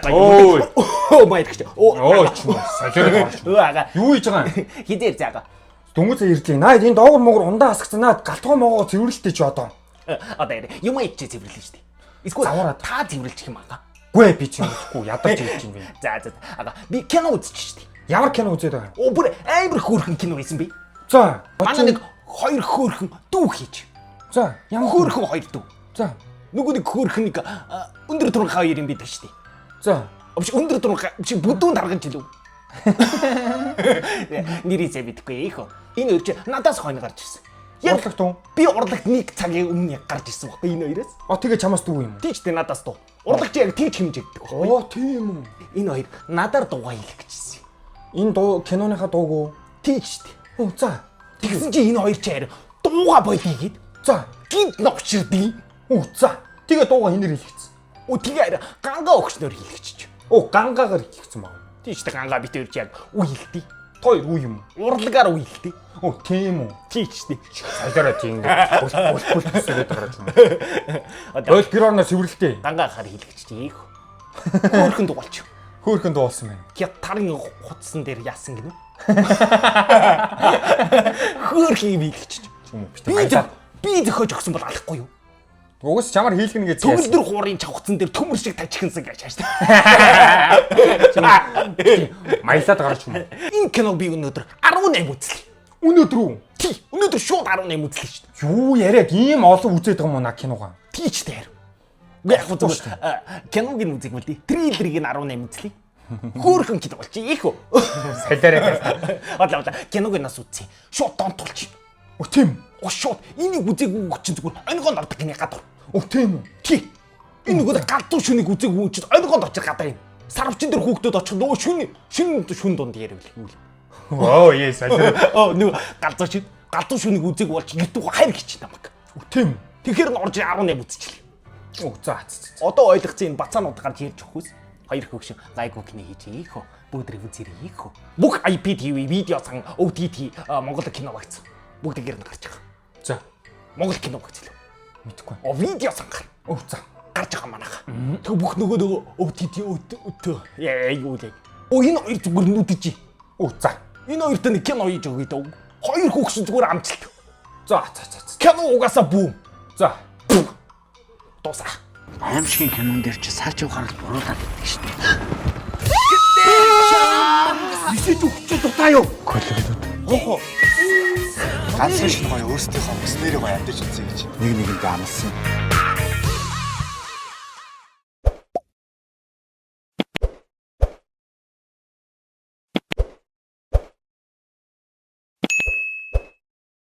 гоё. Оо маяг гэж. Оо ч юм. Солиороо. Ага. Юу хийж байгаа юм? Хидээр заага. Дөнгөж ирлээ. Наад энэ доогор могор ундаа асгацсан. Наад галтгоо могоо цэвэрлэлтэй ч одоо. Одоо юм ичээ цэвэрлэн штэ. Эсвэл та цэвэрлчих юм аа. Гүй би ч юмгүй ядарч ирж юм би. За. Ага. Би кино үзчих штэ. Ямар кино үзээд байгаа юм? Оо бүр амар хөөрхөн кино байсан би. За. Манай нэг хоёр хөөрхөн дүү хийж. За. Ямар хөөрхөн хоёр дүү. За. Нөгөө нэг хөөрхөн нэг өндөр турхан хоёр юм бидэг штэ. За. Обч өндөр турхан чи бүдүүн таргаж илүү. Нэрийзээ бидэхгүй их. Энэ хоёр чи надаас хойно гарч ирсэн. Урлагт уу? Би урлагт нэг цагийн өмнө гарч ирсэн байхгүй энэ хоёроос. Тэгээ чамаас дүү юм. Тийчтэй надаас дуу. Урлагч яг тийч хэмжээгдэг байхгүй. Оо тийм үү. Энэ хоёр надаар дуугаа хэлэх гэжсэн. Энэ дуу киноныхаа дууг уу? Тийчтэй. Оо за. Тэгсэн чи энэ хоёр чи харин дуугаа бодъё гээд. За. Гинт новчирдгийг. Оо за. Тэгээ дууга хинээр хэлчихсэн. Оо тэгээ харин гангаа өгчнөр хэлчихэж. Оо гангаагаар хэлчихсэн баг. Тийчтэй гангаа бит хоёр чи яг үе хэлтий. Той уу юм. Урлагаар үе хэлтий. Оо тийм үү. Тийчтэй. Солиороо тийм ингээд бүл хэсгээд байгаа юм. Ойл гэрорноо цэвэрлэлтэй. Гангаа хаар хэлчихэж их. Хөөрхөн дуулч. Хөөрхөн дуулсан байна. Хятарын хутсан дээр яасан гинэ. Хөөрхий биелчихэж. Би зөхөж өгсөн бол алахгүй юу? Угс чамар хийлгэнэ гэж яасан. Төгөлдөр хуурын чавхцсан дээр төмөр шиг тажихансан гэж хааштай. Маялаад гарч юм. Энэ киног би өнөөдөр 18 үзлээ. Өнөөдөр үү? Тий. Өнөөдөр шууд 18 үзлээ шүү дээ. Юу яриад ийм олон үзээд байгаа юм уу киногоо? Тийчтэй харин. Яг гоо киног нь үзэх мэл тий. Трейлерыг нь 18 үзлээ. Хөөрхөн кино болчих их үү. Солиороо. Одлоо киног нь нас үзье. Шууд донтуулчих. Оо тийм. Оо шууд энийг үзээгүй чинь зүгээр өнгөнд ордог гинэ гадуур. Оо тийм үү. Тий. Энэ нөгөө галзуу шүнийг үзээгүй чинь өнгөнд очиж гадаа юм. Сарвчин дээр хүүхдүүд очих нөгөө шүн дунд яриул. Оо yes солиороо. Оо нөгөө галзуу шүнийг үзээгүй болж YouTube хайр гэж намайг. Тийм. Тэгэхээр н орж 18 үзчихлээ. Оо за. Одоо ойлгоцсон энэ бацаанууд гарч ирж өгөхөөс хоёр хөгшин гайгүй кино хийж ийхөө бүгд ревизэр ийхөө бүх IPTV видео сан OTT Монгол кино багц бүгдээр нь гарч байгаа. За Монгол кино багц л мэдгүй. О видео сан гар. Оо за гарч байгаа манайха. Тэг бүх нөгөө OTT юу лээ. Оо энэ хоёр зүгээр нүдэж. Оо за энэ хоёрт нэг кино хийж өгöd өө. Хоёр хөгшин зүгээр амжилт. За. Кино угаасаа бүүм. За. Дуусаа. Аимшигын кинон дээр чи сарчив гарал буруулаад байдаг шүү дээ. Нисэж өгч дутаа юу? Коллегдод. Хоо. Ганцхан шинэ гоё өөрсдийнхөө бүснээрээ гоё амьдаж үзье гэж. Нэг нэгэндээ амласан.